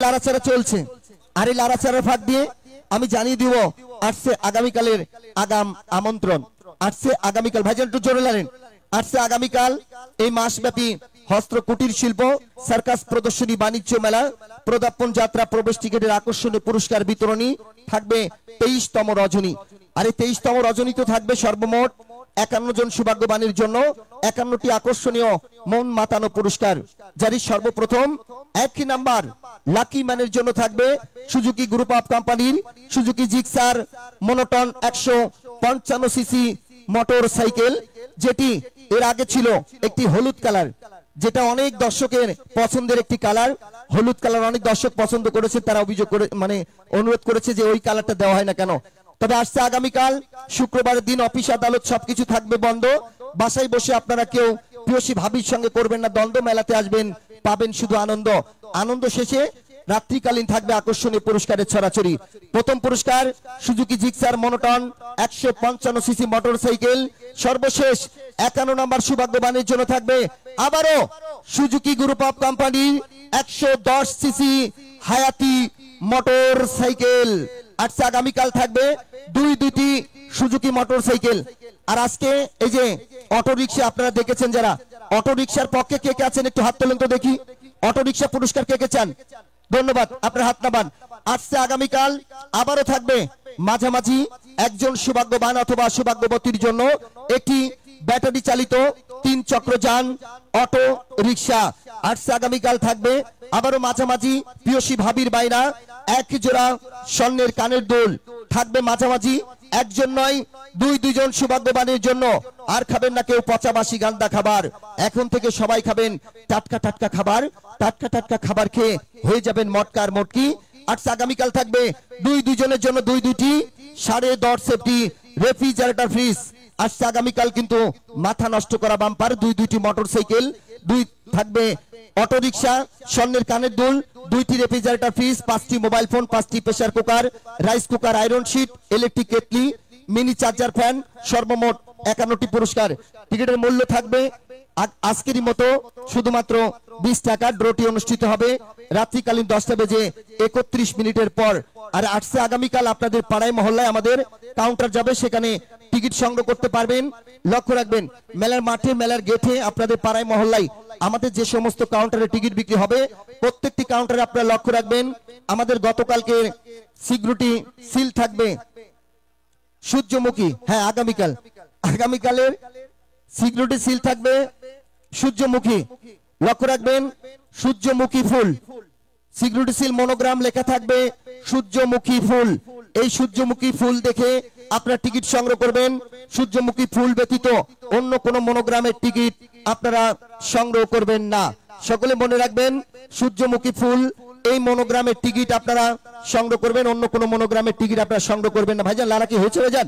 লাড়াচাড়া চলছে, আর এই লাড়াচাড়ার ফাঁক দিয়ে আমি জানিয়ে দিব আসছে আগামীকালের আগাম আমন্ত্রণ। আসছে আগামীকাল, ভাইজান একটু জোরে লাড়েন। আসছে আগামীকাল এই মাসব্যাপী হস্ত কুটির শিল্প সার্কাস প্রদর্শনী বাণিজ্য মেলা প্রদাপন যাত্রা প্রবেশ টিকেটের আকর্ষণীয় পুরস্কার বিতরণী থাকবে 23তম রজনী। আর এই 23তম রজনীতে থাকবে সর্বমোট 51 জন সৌভাগ্যবানের জন্য 51টি আকর্ষণীয় মন মাতানো পুরস্কার। যার সর্বপ্রথম 1 নাম্বার লাকি ম্যানের জন্য থাকবে সুজুকি গ্রুপ অফ কোম্পানির Suzuki Gixxer monotone 155 CC motor cycle, যেটি এর আগে ছিল একটি হলুদ কালার, যেটা অনেক দর্শকের পছন্দের একটি কালার। হলুদ কালার অনেক দর্শক পছন্দ করেছে, তারা অভিযোগ করে মানে অনুরোধ করেছে যে ওই কালারটা দেওয়া হয় না কেন। তবে আসছে আগামীকাল শুক্রবারের দিন অফিস আদালত সবকিছু থাকবে বন্ধ, বাসায় বসে আপনারা কেউ প্রিয়সী ভাবির সঙ্গে করবেন না দ্বন্দ্ব, মেলাতে আসবেন, পাবেন শুধু আনন্দ। আনন্দ শেষে রাত্রিকালীন থাকবে আকর্ষণীয় পুরস্কারের ছড়াছড়ি। প্রথম পুরস্কার Suzuki Gixxer monotone 155 CC motor cycle. সর্বশেষ 51 নম্বর সৌভাগ্যবানের জন্য থাকবে আবারও Suzuki group of company 110 CC Hayate motor cycle. আজকে আগামীকাল থাকবে দুইটি সুজুকি মোটর সাইকেল। আর আজকে এই যে অটো রিক্সা আপনারা দেখেছেন, যারা অটো রিক্সার পক্ষে কে কে আছেন একটু হাত তোলেন তো দেখি। অটো রিক্সা পুরস্কার কে কে চান? ধন্যবাদ, আপনার হাত নামান। আজকে আগামীকাল আবারও থাকবে মাঝামাঝি একজন সৌভাগ্যবান অথবা সৌভাগ্যবতীর জন্য একটি ব্যাটারি চালিত 3 চক্র যান অটো রিক্সা। আজকে আগামীকাল থাকবে আবারও মাঝামাঝি প্রিয়সী ভাবির বাইরা 1 জোড়া স্বর্ণের কানের দুল থাকবে মাঝামাঝি, একজন নয় দুইজন সৌভাগ্যবানের জন্য। আর খাবেন না কেউ পচাবাসি গান্দা খাবার, এখন থেকে সবাই খাবেন টাটকা টাটকা খাবার। টাটকা টাটকা খাবার খেয়ে হয়ে যাবেন মটকার মটকি। আজকে আগামীকাল থাকবে দুইজনের জন্য দুইটি 10.5 সেফটি রেফ্রিজারেটর ফ্রিজ। আজকে আগামীকাল কিন্তু মাথা নষ্ট করা বাম্পার দুইটি মোটর সাইকেল, থাকবে অটো রিক্সা, স্বর্ণের কানের দুল, 2টি রেফ্রিজারেটর ফ্রিজ, 5টি মোবাইল ফোন, 5টি pressure cooker, rice cooker, iron sheet, electric kettle, mini charger fan, সর্বমোট 51টি পুরস্কার। টিকিটের মূল্য থাকবে আজকেরই মতো শুধুমাত্র 20 টাকা। ড্রটি অনুষ্ঠিত হবে রাত্রিকালীন 10টা বেজে 31 মিনিটের পর। আর আজকে আগামীকাল আপনাদের পাড়ায় মহল্লায় আমাদের কাউন্টার যাবে, সেখানে টিকিট সংগ্রহ করতে পারবেন। লক্ষ্য রাখবেন মেলার মাঠে মেলার গেটে আপনাদের পাড়ায় মহল্লায় আমাদের যে সমস্ত কাউন্টারে টিকিট বিক্রি হবে প্রত্যেকটি কাউন্টারে আপনারা লক্ষ্য রাখবেন আমাদের গতকালকে সিকিউরিটি সিল থাকবে সূর্যমুখী। হ্যাঁ, আগামীকালের সিকিউরিটি সিল থাকবে সূর্যমুখী। লক্ষ্য রাখবেন সূর্যমুখী ফুল, সিকিউরিটি সিল মনোগ্রাম লেখা থাকবে সূর্যমুখী ফুল। এই সূর্যমুখী ফুল দেখে আপনারা টিকিট সংগ্রহ করবেন। সূর্যমুখী ফুল ব্যতীত অন্য কোনো মনোগ্রামের টিকিট আপনারা সংগ্রহ করবেন না। সকলে মনে রাখবেন সূর্যমুখী ফুল এই মনোগ্রামের টিকিট আপনারা সংগ্রহ করবেন, অন্য কোনো মনোগ্রামের টিকিট আপনারা সংগ্রহ করবেন না। ভাইজান লালা কি হয়েছে ভাইজান?